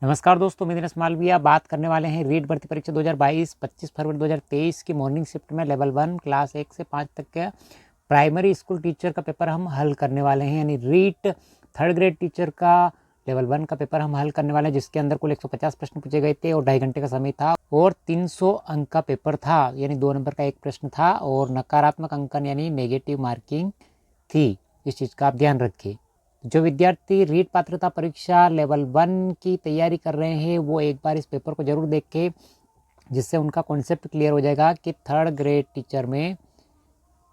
नमस्कार दोस्तों, मैं दिनेश मालविया बात करने वाले हैं रीट भर्ती परीक्षा 2022 25 फरवरी 2023 की मॉर्निंग शिफ्ट में लेवल 1 क्लास 1 से 5 तक के प्राइमरी स्कूल टीचर का पेपर हम हल करने वाले हैं। यानी रीट थर्ड ग्रेड टीचर का लेवल 1 का पेपर हम हल करने वाले हैं, जिसके अंदर कुल 150 प्रश्न पूछे गए थे और 2.5 घंटे का समय था और 300 अंक का पेपर था। यानी 2 नंबर का एक प्रश्न था और नकारात्मक अंकन यानी नेगेटिव मार्किंग थी। इस चीज़ का आप ध्यान रखिए। जो विद्यार्थी रीट पात्रता परीक्षा लेवल 1 की तैयारी कर रहे हैं वो एक बार इस पेपर को जरूर देखें, जिससे उनका कॉन्सेप्ट क्लियर हो जाएगा कि थर्ड ग्रेड टीचर में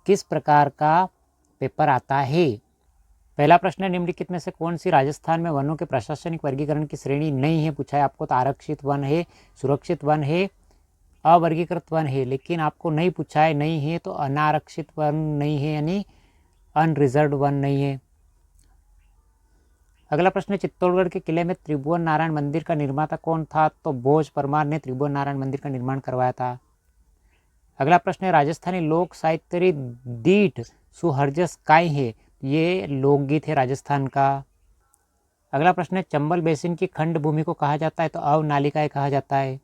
किस प्रकार का पेपर आता है। पहला प्रश्न है, निम्नलिखित में से कौन सी राजस्थान में वनों के प्रशासनिक वर्गीकरण की श्रेणी नहीं है? पूछा है आपको। तो आरक्षित वन है, सुरक्षित वन है, अवर्गीकृत वन है। लेकिन आपको नहीं पूछा है, नहीं है तो अनारक्षित वन नहीं है, यानी अनरिजर्व वन नहीं है। अगला प्रश्न है, चित्तौड़गढ़ के किले में त्रिभुवन नारायण मंदिर का निर्माता कौन था? तो भोज परमार ने त्रिभुवन नारायण मंदिर का निर्माण करवाया था। अगला प्रश्न है, राजस्थानी लोक साहित्य दीठ सुहर्जस काय है? ये लोकगीत है राजस्थान का। अगला प्रश्न है, चंबल बेसिन की खंड भूमि को कहा जाता है? तो अवनालिकाएं कहा जाता है।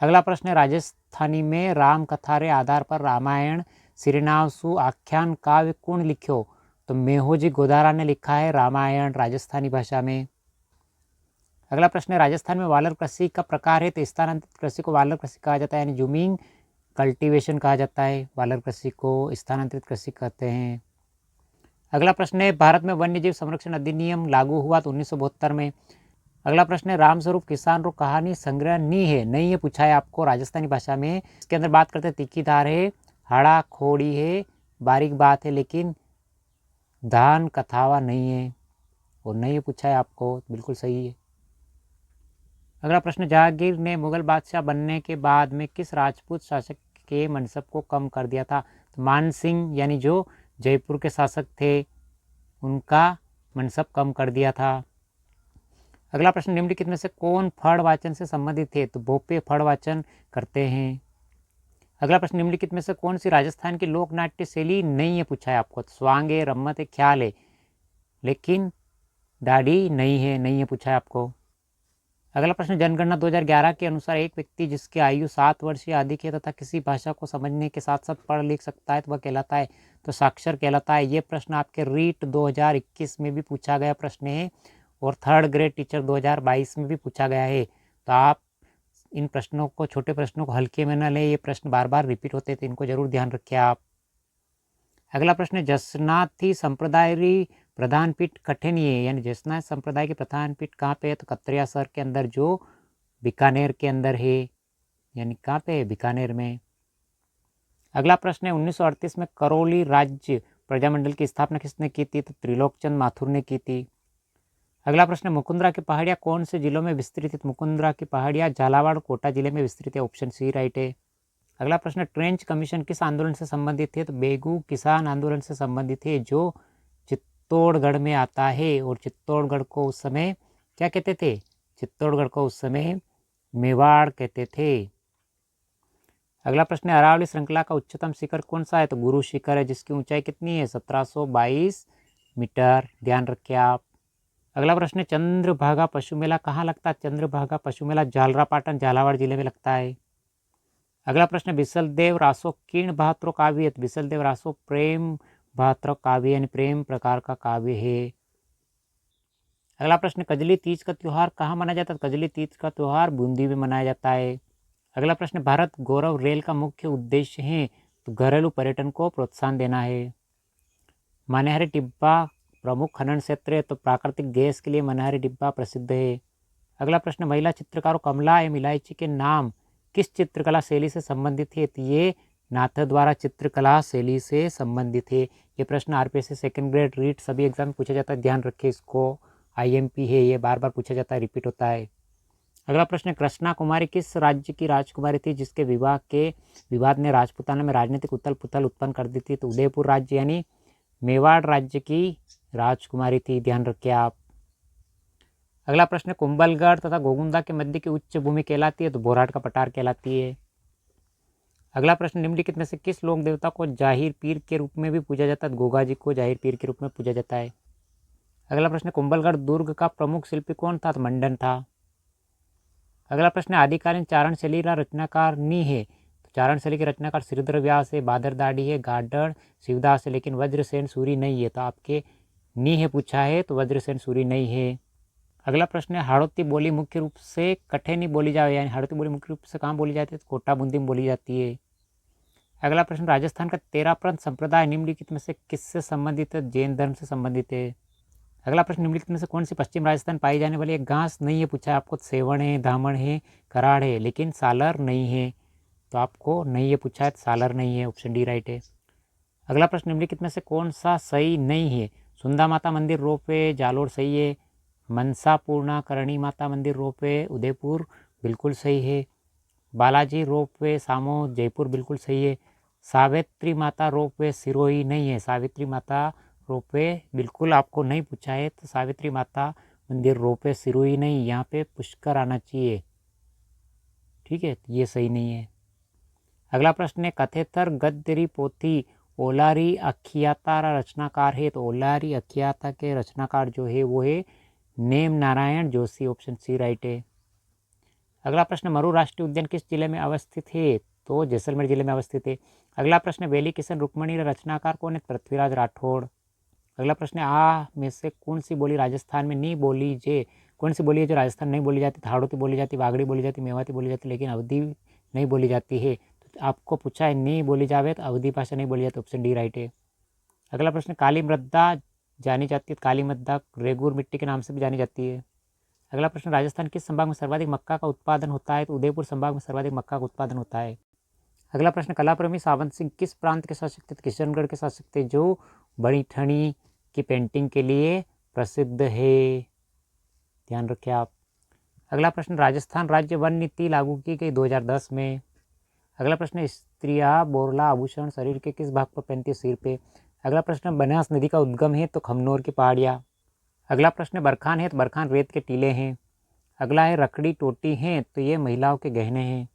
अगला प्रश्न है, राजस्थानी में राम कथा रे आधार पर रामायण सिरनाव सु आख्यान काव्य कौन लिखो? तो मेहोजी गोदारा ने लिखा है रामायण राजस्थानी भाषा में। अगला प्रश्न है, राजस्थान में वालर कृषि का प्रकार है? तो स्थानांतरित कृषि को वालर कृषि कहा जाता है, यानी जूमिंग कल्टीवेशन कहा जाता है। वालर कृषि को स्थानांतरित कृषि कहते हैं। अगला प्रश्न है, भारत में वन्यजीव संरक्षण अधिनियम लागू हुआ तो 1972 में। अगला प्रश्न है, रामस्वरूप किसान रो कहानी संग्रह नी है? नहीं है, पूछा है आपको राजस्थानी भाषा में। इसके अंदर बात करते हैं तीखी धार है, हाड़ा खोड़ी है, बारीक बात है, लेकिन दान कथावा नहीं है और नहीं पूछा है आपको। बिल्कुल सही है। अगला प्रश्न, जहांगीर ने मुगल बादशाह बनने के बाद में किस राजपूत शासक के मनसब को कम कर दिया था? तो मान सिंह, यानी जो जयपुर के शासक थे, उनका मनसब कम कर दिया था। अगला प्रश्न, निम्नलिखित में से कौन फड़ वाचन से संबंधित है? तो भोपे फड़ वाचन करते हैं। अगला प्रश्न, निम्नलिखित में से कौन सी राजस्थान की लोक नाट्य शैली नहीं है? पूछा है आपको। स्वांग है, रम्मत है, ख्याल है, लेकिन दाढ़ी नहीं है, नहीं है, पूछा है आपको। अगला प्रश्न, जनगणना 2011 के अनुसार एक व्यक्ति जिसकी आयु 7 वर्ष या अधिक है तथा किसी भाषा को समझने के साथ साथ पढ़ लिख सकता है तो वह कहलाता है? तो साक्षर कहलाता है। ये प्रश्न आपके रीट 2021 में भी पूछा गया प्रश्न है और थर्ड ग्रेड टीचर 2022 में भी पूछा गया है। तो आप इन प्रश्नों को, छोटे प्रश्नों को हल्के में न लें, ये प्रश्न बार बार रिपीट होते थे, इनको जरूर ध्यान रखिए आप। अगला प्रश्न है, जसनाथी संप्रदाय प्रधान पीठ कठिन है? यानी जसनाथ संप्रदाय के प्रधान पीठ कहाँ पे है? तो कत्रियासर के अंदर, जो बीकानेर के अंदर है। यानी कहाँ पे है? बीकानेर में। अगला प्रश्न है, 1938 में करौली राज्य प्रजामंडल की स्थापना किसने की थी? तो त्रिलोकचंद माथुर ने की थी। अगला प्रश्न है, मुकुंदरा की पहाड़ियाँ कौन से जिलों में विस्तृत है? मुकुंदरा की पहाड़ियाँ झालावाड़ कोटा जिले में विस्तृत है। ऑप्शन सी राइट है। अगला प्रश्न, ट्रेंच कमीशन किस आंदोलन से संबंधित है? तो बेगू किसान आंदोलन से संबंधित है, जो चित्तौड़गढ़ में आता है। और चित्तौड़गढ़ को उस समय क्या कहते थे? चित्तौड़गढ़ को उस समय मेवाड़ कहते थे। अगला प्रश्न है, अरावली श्रृंखला का उच्चतम शिखर कौन सा है? तो गुरु शिखर है, जिसकी ऊंचाई कितनी है? 1722 मीटर। ध्यान रखिए आप। अगला प्रश्न है, चंद्रभागा पशु मेला कहाँ लगता है? चंद्रभागा पशु मेला झालरापाटन झालावाड़ जिले में लगता है। अगला प्रश्न, बिसलदेव रासो किण बहात्रो काव्य है? बिसलदेव रासो प्रेम बहात्रो काव्य, यानी प्रेम प्रकार का काव्य है। अगला प्रश्न, कजली तीज का त्योहार कहाँ मनाया जाता है? कजली तीज का त्योहार बूंदी में मनाया जाता है। अगला प्रश्न, भारत गौरव रेल का मुख्य उद्देश्य है? तो घरेलू पर्यटन को प्रोत्साहन देना है। मनिहारी डिब्बा प्रमुख खनन क्षेत्र है? तो प्राकृतिक गैस के लिए मनिहारी डिब्बा प्रसिद्ध है। अगला प्रश्न, महिला चित्रकारों कमला एम इलायची के नाम किस चित्रकला शैली से संबंधित है? तो ये नाथद्वारा चित्रकला शैली से संबंधित है। ये प्रश्न आरपीएससी सेकंड ग्रेड रीट सभी एग्जाम में पूछा जाता है, ध्यान रखिए इसको। आईएमपी है, ये बार बार पूछा जाता है, रिपीट होता है। अगला प्रश्न, कृष्णा कुमारी किस राज्य की राजकुमारी थी जिसके विवाद ने राजपुताना में राजनीतिक उथल पुथल उत्पन्न कर दी थी? तो उदयपुर राज्य यानी मेवाड़ राज्य की राजकुमारी थी, ध्यान रखिए आप। अगला प्रश्न, कुंभलगढ़ तथा गोगुंदा के मध्य की उच्च भूमि कहलाती है? तो बोराट का पठार कहलाती है। अगला प्रश्न, निम्नलिखित में से किस लोक देवता को जाहिर पीर के रूप में भी पूजा जाता है? गोगा जी को जाहिर पीर के रूप में पूजा जाता है। अगला प्रश्न, कुंभलगढ़ दुर्ग का प्रमुख शिल्पी कौन था? तो मंडन था। अगला प्रश्न है आदिकालीन चारण शैली का रचनाकार नी है, तो चारण शैली के रचनाकार श्रीधर व्यास है, बादर दाढ़ी है, गाडर शिवदास है, लेकिन वज्रसेन सूरी नहीं है, तो आपके नी है पूछा है, तो वज्रसेन सूरी नहीं है। अगला प्रश्न है हाड़ौती बोली मुख्य रूप से कठे नहीं बोली जाए, यानी हाड़ौती बोली मुख्य रूप से कहाँ बोली जाती है, तो कोटा बूंदी में बोली जाती है। अगला प्रश्न राजस्थान का 13 पंथ संप्रदाय निम्नलिखित में से किससे संबंधित है, जैन धर्म से संबंधित है। अगला प्रश्न निम्नलिखित में से कौन सी पश्चिम राजस्थान पाई जाने वाली एक घास नहीं है पूछा है आपको, सेवण है, धामण है, कराड़ है, लेकिन सालर नहीं है, तो आपको नहीं है पूछा है, सालर नहीं है, ऑप्शन डी राइट है। अगला प्रश्न निम्नलिखित में से कौन सा सही नहीं है, सुंदा माता मंदिर रोपवे जालोर सही है, मनसा पूर्णा करणी माता मंदिर रोपवे उदयपुर बिल्कुल सही है, बालाजी रोपवे सामो जयपुर बिल्कुल सही है, सावित्री माता रोपवे सिरोही नहीं है, सावित्री माता रोपवे बिल्कुल आपको नहीं पूछा है, तो सावित्री माता मंदिर रोपवे सिरोही नहीं, यहाँ पे पुष्कर आना चाहिए, ठीक है, तो ये सही नहीं है। अगला प्रश्न है कथेतर गद्यरी पोथी ओलारी अखियाता रचनाकार है, तो ओलारी अखियाता के रचनाकार जो है वो है name Narayan Joshi, option C right है। अगला प्रश्न मरु राष्ट्रीय उद्यान किस जिले में अवस्थित है, तो जैसलमेर जिले में अवस्थित है। अगला प्रश्न वेली किशन रुक्मणी रचनाकार कौन है, पृथ्वीराज राठौड़। अगला प्रश्न आ में से कौन सी बोली राजस्थान में नहीं बोली जे, कौन सी बोली है जो राजस्थान नहीं बोली जाती, हाड़ौती बोली जाती, वागड़ी बोली जाती, मेवाती बोली जाती, लेकिन अवधी नहीं बोली जाती है, तो आपको पूछा है नहीं बोली जावे तो अवधी भाषा नहीं बोली जाती, ऑप्शन डी राइट है। अगला प्रश्न काली मृदा जानी जाती है, काली मृदा रेगुर मिट्टी के नाम से भी जानी जाती है। अगला प्रश्न राजस्थान किस संभाग में सर्वाधिक मक्का का उत्पादन होता है, तो उदयपुर संभाग में सर्वाधिक मक्का का उत्पादन होता है। अगला प्रश्न कलाप्रेमी सावंत सिंह किस प्रांत के शासक थे, किशनगढ़ के शासक थे, जो बड़ी ठनी की पेंटिंग के लिए प्रसिद्ध है, ध्यान रखें आप। अगला प्रश्न राजस्थान राज्य वन नीति लागू की गई 2010 में। अगला प्रश्न स्त्रियां बोरला आभूषण शरीर के किस भाग पर पहनती है, सिर पे। अगला प्रश्न बनास नदी का उद्गम है, तो खमनोर की पहाड़ियाँ। अगला प्रश्न बरखान है, तो बरखान रेत के टीले हैं। अगला है रखड़ी टोटी हैं, तो ये महिलाओं के गहने हैं।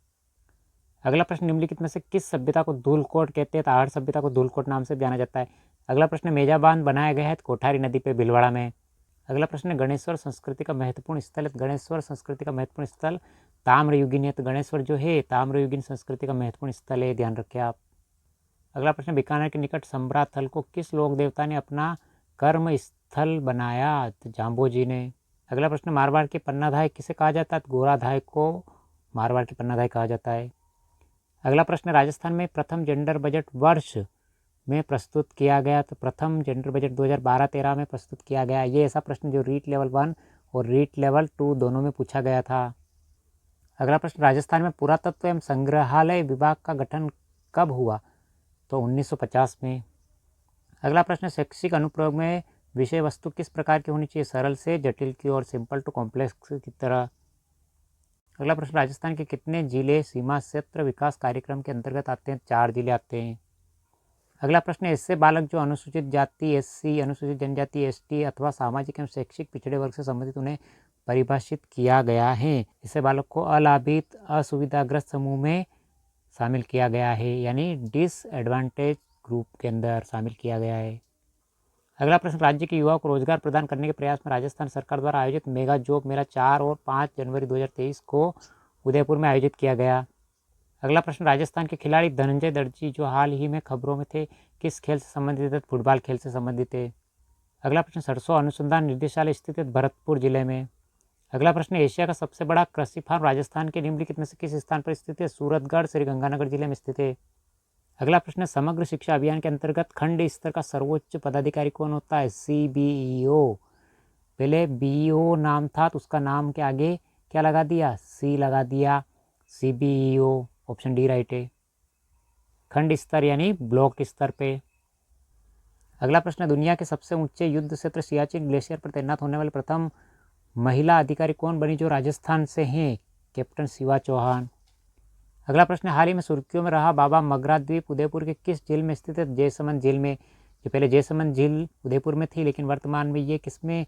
अगला प्रश्न निम्नलिखित में से किस सभ्यता को धूलकोट कहते हैं, तो आहड़ सभ्यता को धूलकोट नाम से जाना जाता है। अगला प्रश्न मेजा बांध बनाया गया है, तो कोठारी नदी पे भीलवाड़ा में। अगला प्रश्न गणेश्वर संस्कृति का महत्वपूर्ण स्थल है, तो गणेश्वर संस्कृति का महत्वपूर्ण स्थल ताम्रयुगीन है, तो गणेश्वर जो है ताम्रयुगीन संस्कृति का महत्वपूर्ण स्थल है, ध्यान रखें आप। अगला प्रश्न बीकानेर के निकट संभराथल को किस लोक देवता ने अपना कर्म स्थल बनाया, तो जाम्बोजी ने। अगला प्रश्न मारवाड़ के पन्नाधाय किसे कहा जाता है, तो गोराधाय को मारवाड़ के पन्नाधाय कहा जाता है। अगला प्रश्न राजस्थान में प्रथम जेंडर बजट वर्ष में प्रस्तुत किया गया, तो प्रथम जेंडर बजट 2012-13 में प्रस्तुत किया गया। ये ऐसा प्रश्न जो रीट लेवल 1 और रीट लेवल 2 दोनों में पूछा गया था। अगला प्रश्न राजस्थान में पुरातत्व एवं संग्रहालय विभाग का गठन कब हुआ, तो 1950 में। अगला प्रश्न शैक्षिक अनुप्रयोग में विषय वस्तु किस प्रकार की होनी चाहिए, सरल से जटिल की और, सिंपल टू कॉम्प्लेक्स की तरह। अगला प्रश्न राजस्थान के कितने जिले सीमा क्षेत्र विकास कार्यक्रम के अंतर्गत आते हैं, 4 जिले आते हैं। अगला प्रश्न ऐसे बालक जो अनुसूचित जाति एससी, अनुसूचित जनजाति एसटी अथवा सामाजिक एवं शैक्षिक पिछड़े वर्ग से संबंधित उन्हें परिभाषित किया गया है। ऐसे बालक को अलाभित असुविधाग्रस्त समूह में शामिल किया गया है, यानी डिसएडवांटेज ग्रुप के अंदर शामिल किया गया है। अगला प्रश्न राज्य के युवाओं को रोजगार प्रदान करने के प्रयास में राजस्थान सरकार द्वारा आयोजित मेगा जॉब मेला 4 और 5 जनवरी 2023 को उदयपुर में आयोजित किया गया। अगला प्रश्न राजस्थान के खिलाड़ी धनंजय दर्जी जो हाल ही में खबरों में थे किस खेल से संबंधित है, फुटबॉल खेल से संबंधित है। अगला प्रश्न सरसों अनुसंधान निदेशालय स्थित है भरतपुर जिले में। अगला प्रश्न एशिया का सबसे बड़ा कृषि फार्म राजस्थान के निम्नलिखित में से किस स्थान पर स्थित है, सूरतगढ़ श्रीगंगानगर जिले में स्थित है। अगला प्रश्न समग्र शिक्षा अभियान के अंतर्गत खंड स्तर का सर्वोच्च पदाधिकारी कौन होता है, CBEO। पहले BEO नाम था, तो उसका नाम के आगे क्या लगा दिया, C लगा दिया, CBEO, ऑप्शन डी राइट है। खंड स्तर यानी ब्लॉक स्तर पे। अगला प्रश्न दुनिया के सबसे ऊंचे युद्ध क्षेत्र सियाचिन ग्लेशियर पर तैनात होने वाले प्रथम महिला अधिकारी कौन बनी, जो राजस्थान से हैं, कैप्टन शिवा चौहान। अगला प्रश्न हाल ही में सुर्खियों में रहा बाबा मगरा द्वीप उदयपुर के किस झील में स्थित है, जयसमंद झील में। जो पहले जयसमंद झील उदयपुर में थी, लेकिन वर्तमान में ये किसमें,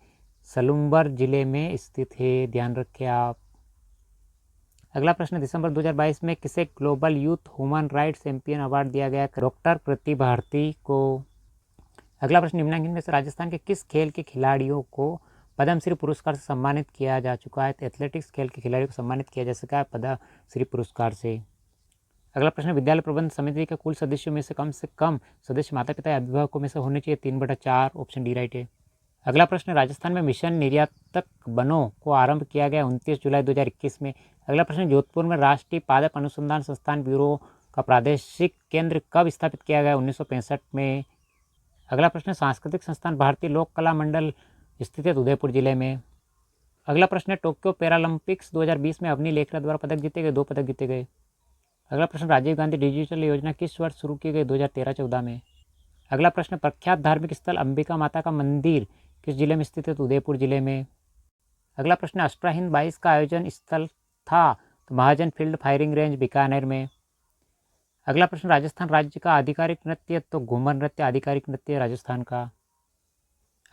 सलुम्बर जिले में स्थित है, ध्यान रखें आप। अगला प्रश्न दिसंबर 2022 में किसे global youth human rights champion award दिया गया, डॉक्टर कृति भारती को। अगला प्रश्न निम्नलिखित में से राजस्थान के किस खेल के खिलाड़ियों को पद्मश्री पुरस्कार से सम्मानित किया जा चुका है। तो एथलेटिक्स खेल के खिलाड़ी को सम्मानित किया जा सका है पद्मश्री पुरस्कार से। अगला प्रश्न, विद्यालय प्रबंध समिति के कुल सदस्यों में से कम सदस्य माता पिता या अभिभावकों में से होने चाहिए 3/4, ऑप्शन डी राइट है। अगला प्रश्न, राजस्थान में मिशन निर्यातक वनों को आरंभ किया गया 29 जुलाई 2021 में। अगला प्रश्न, जोधपुर में राष्ट्रीय पादप अनुसंधान संस्थान ब्यूरो का प्रादेशिक केंद्र कब स्थापित किया गया? 1965 में। अगला प्रश्न, सांस्कृतिक संस्थान भारतीय लोक कला मंडल स्थित है उदयपुर जिले में। अगला प्रश्न, टोक्यो पैरालंपिक्स 2020 में अवनी लेखरा द्वारा पदक जीते गए, 2 पदक जीते गए। अगला प्रश्न, राजीव गांधी डिजिटल योजना किस वर्ष शुरू की गई? 2013-14 में। अगला प्रश्न, प्रख्यात धार्मिक स्थल अंबिका माता का मंदिर किस जिले में स्थित है? तो उदयपुर जिले में। अगला प्रश्न, अष्टा हिंद 22 का आयोजन स्थल था? तो महाजन फील्ड फायरिंग रेंज बीकानेर में। अगला प्रश्न, राजस्थान राज्य का आधिकारिक नृत्य? तो घूमर नृत्य आधिकारिक नृत्य है राजस्थान का।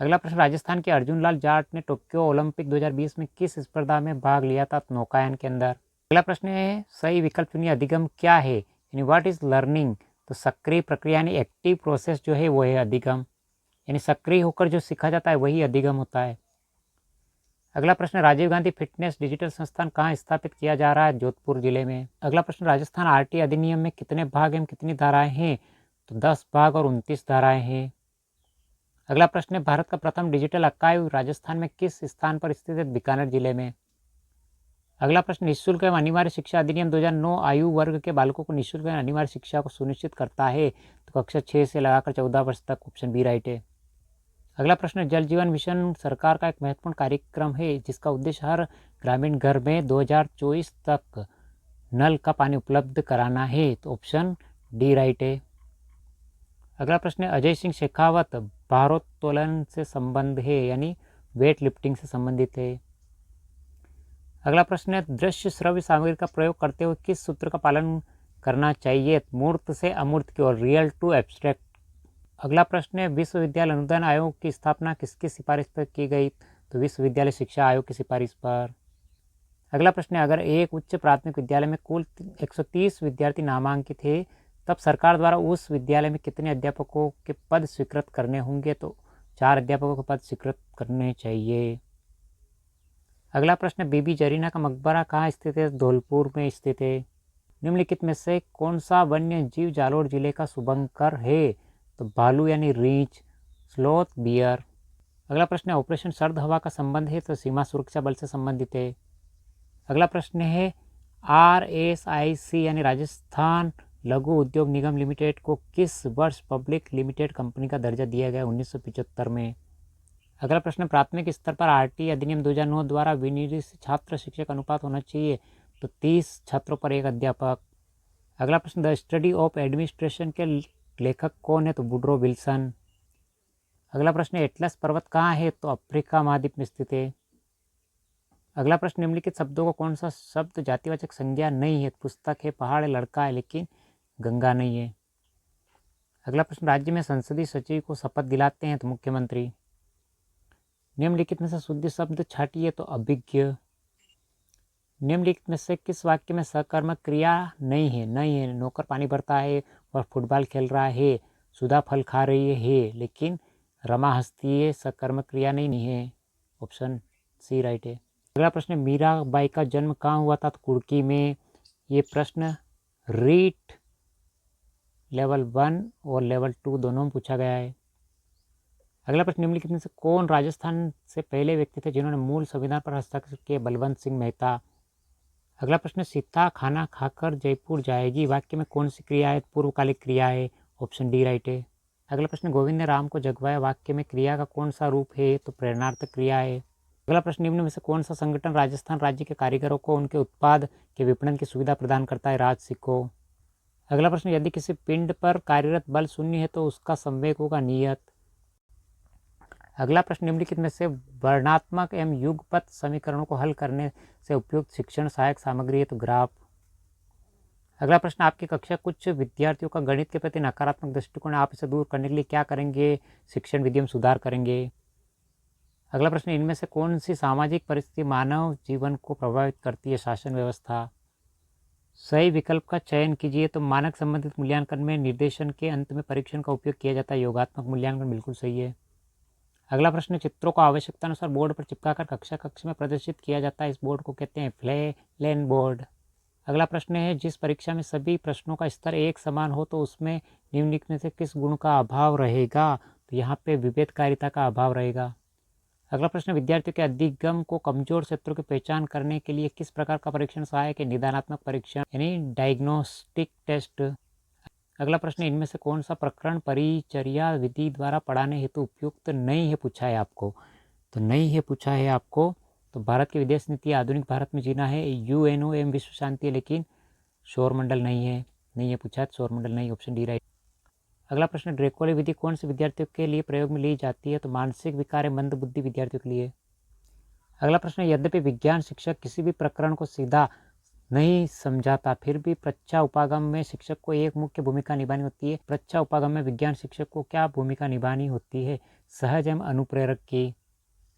अगला प्रश्न, राजस्थान के अर्जुन लाल जाट ने टोक्यो ओलंपिक 2020 में किस स्पर्धा में भाग लिया था? तो नौकायन के अंदर। अगला प्रश्न है, सही विकल्प चुनिए, अधिगम क्या है? यानी व्हाट इज लर्निंग? तो सक्रिय प्रक्रिया यानी एक्टिव प्रोसेस जो है वो है अधिगम, यानी सक्रिय होकर जो सीखा जाता है वही अधिगम होता है। अगला प्रश्न, राजीव गांधी फिटनेस डिजिटल संस्थान कहाँ स्थापित किया जा रहा है? जोधपुर जिले में। अगला प्रश्न, राजस्थान आरटी अधिनियम में कितने भाग एवं कितनी धाराएं हैं? तो 10 भाग और 29 धाराएं हैं। अगला प्रश्न है, भारत का प्रथम डिजिटल आर्काइव राजस्थान में किस स्थान पर स्थित है? बीकानेर जिले में। अगला प्रश्न, निःशुल्क एवं अनिवार्य शिक्षा अधिनियम 2009 आयु वर्ग के बालकों को निःशुल्क एवं अनिवार्य शिक्षा को सुनिश्चित करता है? तो कक्षा 6 से लगाकर 14 वर्ष तक, ऑप्शन बी राइट है। अगला प्रश्न, जल जीवन मिशन सरकार का एक महत्वपूर्ण कार्यक्रम है जिसका उद्देश्य हर ग्रामीण घर में 2024 तक नल का पानी उपलब्ध कराना है? तो ऑप्शन डी राइट है। अगला प्रश्न, अजय सिंह शेखावत भारोत्तोलन से संबंध है, यानी वेट लिफ्टिंग से संबंधित है। अगला प्रश्न है, दृश्य श्रव्य सामग्री का प्रयोग करते हुए किस सूत्र का पालन करना चाहिए? मूर्त से अमूर्त की ओर, रियल टू एब्स्ट्रैक्ट। अगला प्रश्न है, विश्वविद्यालय अनुदान आयोग की स्थापना किसकी सिफारिश पर की गई? तो विश्वविद्यालय शिक्षा आयोग की सिफारिश पर। अगला प्रश्न है, अगर एक उच्च प्राथमिक विद्यालय में कुल 130 विद्यार्थी नामांकित थे तब सरकार द्वारा उस विद्यालय में कितने अध्यापकों के पद स्वीकृत करने होंगे? तो 4 अध्यापकों के पद स्वीकृत करने चाहिए। अगला प्रश्न, बीबी जरीना का मकबरा कहाँ स्थित है? धौलपुर में स्थित है। निम्नलिखित में से कौन सा वन्य जीव जालोर जिले का शुभंकर है? तो भालू यानी रींछ, स्लोथ, बियर। अगला प्रश्न है, ऑपरेशन सर्द हवा का संबंध है? तो सीमा सुरक्षा बल से संबंधित है। अगला प्रश्न है, RSIC यानी राजस्थान लघु उद्योग निगम लिमिटेड को किस वर्ष पब्लिक लिमिटेड कंपनी का दर्जा दिया गया? 1975 में। अगला प्रश्न, प्राथमिक स्तर पर RT अधिनियम 2009 द्वारा विनिर्देशित छात्र शिक्षक अनुपात होना चाहिए? तो 30 छात्रों पर 1 अध्यापक। अगला प्रश्न, द स्टडी ऑफ एडमिनिस्ट्रेशन के लेखक कौन है? तो वुड्रो विल्सन। अगला प्रश्न, एटलस पर्वत कहाँ है? तो अफ्रीका महाद्वीप में स्थित है। अगला प्रश्न, निम्नलिखित शब्दों को कौन सा शब्द जातिवाचक संज्ञा नहीं है? पुस्तक है, पहाड़ है, लड़का है, लेकिन गंगा नहीं है। अगला प्रश्न, राज्य में संसदीय सचिव को शपथ दिलाते हैं? तो मुख्यमंत्री। निम्नलिखित में से शुद्ध शब्द छाटिए? तो अभिज्ञ। निम्नलिखित में से किस वाक्य में सकर्मक क्रिया नहीं है? नहीं है, नौकर पानी भरता है, वह फुटबॉल खेल रहा है, सुधा फल खा रही है, लेकिन रमा हंसती है, सकर्मक क्रिया नहीं है, ऑप्शन सी राइट है। अगला प्रश्न, मीराबाई का जन्म कहाँ हुआ था? तो कुर्की में। ये प्रश्न रीट लेवल 1 और लेवल 2 दोनों में पूछा गया है। अगला प्रश्न, निम्नलिखित में से कौन राजस्थान से पहले व्यक्ति थे जिन्होंने मूल संविधान पर हस्ताक्षर किए? बलवंत सिंह मेहता। अगला प्रश्न, सीता खाना खाकर जयपुर जाएगी वाक्य में कौन सी क्रिया है? पूर्वकालिक क्रिया है, ऑप्शन डी राइट है। अगला प्रश्न, गोविंद ने राम को जगवाया वाक्य में क्रिया का कौन सा रूप है? तो प्रेरणार्थक क्रिया है। अगला प्रश्न, निम्न में से कौन सा संगठन राजस्थान राज्य के कारीगरों को उनके उत्पाद के विपणन की सुविधा प्रदान करता है? राजसिको। अगला प्रश्न, यदि किसी पिंड पर कार्यरत बल शून्य है तो उसका संवेग होगा नियत। अगला प्रश्न, निम्नलिखित में से वर्णात्मक एवं युगपत समीकरणों को हल करने से उपयुक्त शिक्षण सहायक सामग्री है? तो ग्राफ। अगला प्रश्न, आपकी कक्षा कुछ विद्यार्थियों का गणित के प्रति नकारात्मक दृष्टिकोण, आप इसे दूर करने के लिए क्या करेंगे? शिक्षण विधि में सुधार करेंगे। अगला प्रश्न, इनमें से कौन सी सामाजिक परिस्थिति मानव जीवन को प्रभावित करती है? शासन व्यवस्था। सही विकल्प का चयन कीजिए। तो मानक संबंधित मूल्यांकन में निर्देशन के अंत में परीक्षण का उपयोग किया जाता है, योगात्मक मूल्यांकन बिल्कुल सही है। अगला प्रश्न, चित्रों को आवश्यकतानुसार बोर्ड पर चिपकाकर कक्षा कक्ष में प्रदर्शित किया जाता है, इस बोर्ड को कहते हैं फ्लैन बोर्ड। अगला प्रश्न है, जिस परीक्षा में सभी प्रश्नों का स्तर एक समान हो तो उसमें निम्नलिखित में से किस गुण का अभाव रहेगा? तो यहाँ पे विभेदकारिता का अभाव रहेगा। अगला प्रश्न, विद्यार्थियों के अधिगम को कमजोर क्षेत्रों की पहचान करने के लिए किस प्रकार का परीक्षण सहायक है? निदानात्मक परीक्षण यानी डायग्नोस्टिक टेस्ट। अगला प्रश्न, इनमें से कौन सा प्रकरण परिचर्या विधि द्वारा पढ़ाने हेतु उपयुक्त नहीं है पूछा है आपको? तो नहीं है पूछा है आपको। तो भारत की विदेश नीति आधुनिक भारत में जीना है, UNOM विश्व शांति है, लेकिन सौरमंडल नहीं है पूछा है, सौरमंडल नहीं, ऑप्शन डी राइट। अगला प्रश्न, ड्रेकोली विधि कौन से विद्यार्थियों के लिए प्रयोग में ली जाती है? तो मानसिक विकार है मंद बुद्धि विद्यार्थियों के लिए। अगला प्रश्न, यद्यपि विज्ञान शिक्षक किसी भी प्रकरण को सीधा नहीं समझाता फिर भी परीक्षा उपागम में शिक्षक को एक मुख्य भूमिका निभानी होती है। परीक्षा उपागम में विज्ञान शिक्षक को क्या भूमिका निभानी होती है? सहज एवं अनुप्रेरक की,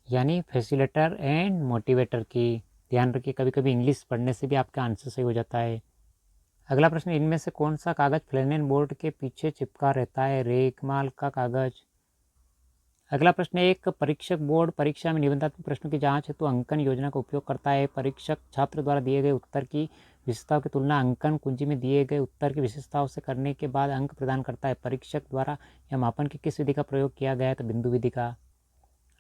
यानी फैसिलिटेटर एंड मोटिवेटर की। ध्यान रखिए, कभी कभी इंग्लिश पढ़ने से भी आपका आंसर सही हो जाता है। अगला प्रश्न, इनमें से कौन सा कागज फ्लैनेन बोर्ड के पीछे चिपका रहता है? रेगमाल का कागज। अगला प्रश्न, एक परीक्षक बोर्ड परीक्षा में निबंधात्मक प्रश्नों की जांच हेतु अंकन योजना का उपयोग करता है। परीक्षक छात्र द्वारा दिए गए उत्तर की विशेषताओं की तुलना अंकन कुंजी में दिए गए उत्तर की विशेषताओं से करने के बाद अंक प्रदान करता है। परीक्षक द्वारा यह मापन की किस विधि का प्रयोग किया गया है? तो बिंदु विधि का।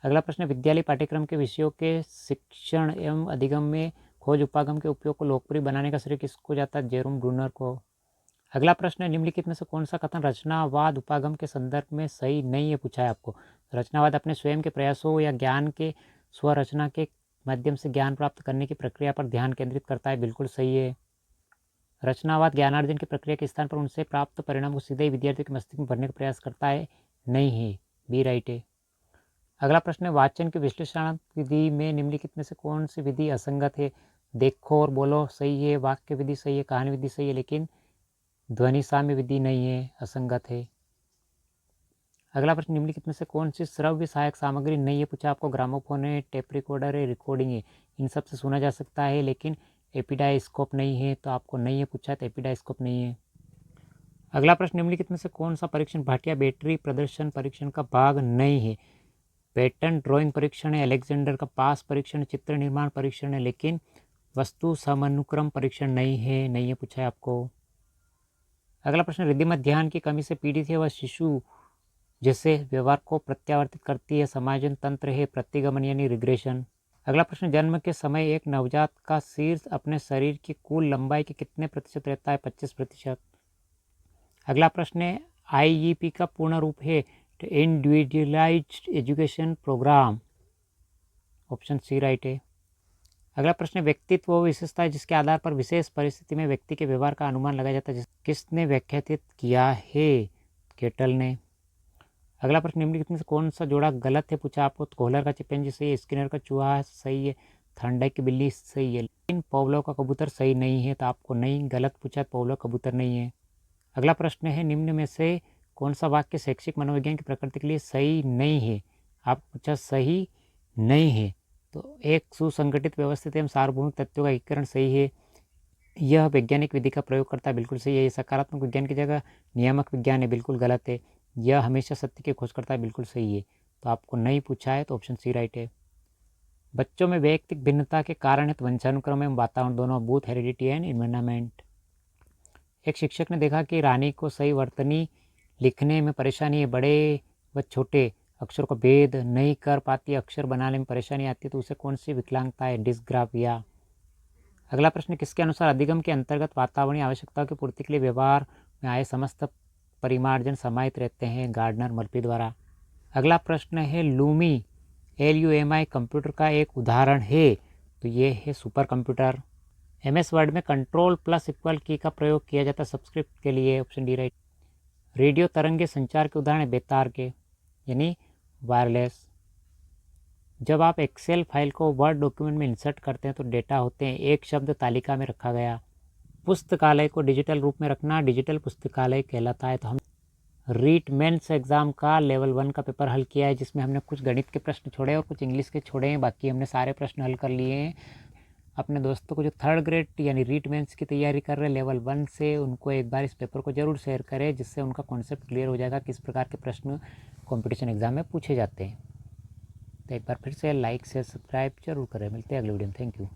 अगला प्रश्न, विद्यालय पाठ्यक्रम के विषयों के शिक्षण एवं अधिगम में खोज उपागम के उपयोग को लोकप्रिय बनाने का श्रेय किसको जाता है? जेरोम ब्रूनर को। अगला प्रश्न, निम्नलिखित में से कौन सा कथन रचनावाद उपागम के संदर्भ में सही नहीं है पूछा है आपको? रचनावाद अपने स्वयं के प्रयासों या ज्ञान के स्वरचना के माध्यम से ज्ञान प्राप्त करने की प्रक्रिया पर ध्यान केंद्रित करता है, बिल्कुल सही है। रचनावाद ज्ञानार्जन की प्रक्रिया के स्थान पर उनसे प्राप्त परिणाम को सीधे ही विद्यार्थियों के मस्तिष्क में भरने का प्रयास करता है, नहीं है, बी राइट है। अगला प्रश्न, वाचन की विश्लेषणात्मक विधि में निम्नलिखित में से कौन सी विधि असंगत है? देखो और बोलो सही है, वाक्य विधि सही है, कहानी विधि सही है, लेकिन ध्वनि साम्य विधि नहीं है, असंगत है। अगला प्रश्न, निम्नलिखित में से कौन सी श्रव्य सहायक सामग्री नहीं है पूछा आपको? ग्रामोफोन है, टेप रिकॉर्डर है, रिकॉर्डिंग है, इन सब से सुना जा सकता है, लेकिन एपिडाइस्कोप नहीं है, तो आपको नहीं है पूछा, तो एपिडाइस्कोप नहीं है। अगला प्रश्न, निम्नलिखित में से कौन सा परीक्षण भाटिया बैटरी प्रदर्शन परीक्षण का भाग नहीं है? पेटेंट ड्राइंग परीक्षण है, अलेक्जेंडर का पास परीक्षण, चित्र निर्माण परीक्षण है, लेकिन वस्तु समनुक्रम परीक्षण नहीं है पूछा है आपको। अगला प्रश्न, रिद्धिमत ध्यान की कमी से पीड़ित है वह शिशु जैसे व्यवहार को प्रत्यावर्तित करती है, समायोजन तंत्र है, प्रतिगमन यानी रिग्रेशन। अगला प्रश्न, जन्म के समय एक नवजात का शीर्ष अपने शरीर की कुल लंबाई के कितने प्रतिशत रहता है? 25%। अगला प्रश्न, IEP का पूर्ण रूप है individualized education program, option C right है। अगला प्रश्न, व्यक्तित्व वो विशेषता है जिसके आधार पर विशेष परिस्थिति में व्यक्ति के व्यवहार का अनुमान लगाया जाता है, किसने व्याख्यात किया है? केटल ने। अगला प्रश्न, निम्नलिखित में से कौन सा जोड़ा गलत है पूछा आपको? तो कोहलर का चिंपैंजी सही है, स्किनर का चूहा सही है, थॉर्नडाइक की बिल्ली सही है, लेकिन पावलोव का कबूतर सही नहीं है, तो आपको नहीं, गलत पूछा, पावलोव कबूतर नहीं है। अगला प्रश्न है, निम्न में से कौन सा वाक्य शैक्षिक मनोविज्ञान की प्रकृति के लिए सही नहीं है? आपको पूछा सही नहीं है, तो एक सुसंगठित व्यवस्थित एवं सार्वभौमिक तथ्यों का एकीकरण सही है, यह वैज्ञानिक विधि का प्रयोग करता है, बिल्कुल सही है। ये सकारात्मक विज्ञान की जगह नियामक विज्ञान है, बिल्कुल गलत है। यह हमेशा सत्य की खोज करता है, बिल्कुल सही है, तो आपको नहीं पूछा है, तो ऑप्शन सी राइट है। बच्चों में वैयक्तिक भिन्नता के कारण है तो वंशानुक्रम एवं वातावरण दोनों, बूथ हेरिडिटी एंड इन्वायरमेंट। एक शिक्षक ने देखा कि रानी को सही वर्तनी लिखने में परेशानी है, बड़े व छोटे अक्षर को भेद नहीं कर पाती, अक्षर बनाने में परेशानी आती है, तो उसे कौन सी विकलांगता है? डिस्ग्राफिया। अगला प्रश्न, किसके अनुसार अधिगम के अंतर्गत वातावरणीय आवश्यकताओं की पूर्ति के लिए व्यवहार में आए समस्त परिमार्जन समाहित रहते हैं? गार्डनर मर्फी द्वारा। अगला प्रश्न है, लूमी LUMI कंप्यूटर का एक उदाहरण है, तो ये है सुपर कंप्यूटर। MS वर्ड में कंट्रोल+= की का प्रयोग किया जाता है सब्सक्रिप्ट के लिए, ऑप्शन डी राइट। रेडियो तरंगे संचार के उदाहरण बेतार के, यानी वायरलेस। जब आप एक्सेल फाइल को वर्ड डॉक्यूमेंट में इंसर्ट करते हैं तो डेटा होते हैं, एक शब्द तालिका में रखा गया। पुस्तकालय को डिजिटल रूप में रखना डिजिटल पुस्तकालय कहलाता है। तो हम रीट मेंस एग्ज़ाम का लेवल 1 का पेपर हल किया है, जिसमें हमने कुछ गणित के प्रश्न छोड़े और कुछ इंग्लिश के छोड़े हैं, बाकी हमने सारे प्रश्न हल कर लिए हैं। अपने दोस्तों को जो 3rd ग्रेड यानी रीट मेंस की तैयारी कर रहे हैं लेवल 1 से, उनको एक बार इस पेपर को ज़रूर शेयर करें, जिससे उनका कॉन्सेप्ट क्लियर हो जाएगा किस प्रकार के प्रश्न कॉम्पिटिशन एग्ज़ाम में पूछे जाते हैं। तो एक बार फिर से लाइक शेयर सब्सक्राइब जरूर करें। मिलते हैं अगले वीडियो में। Thank you.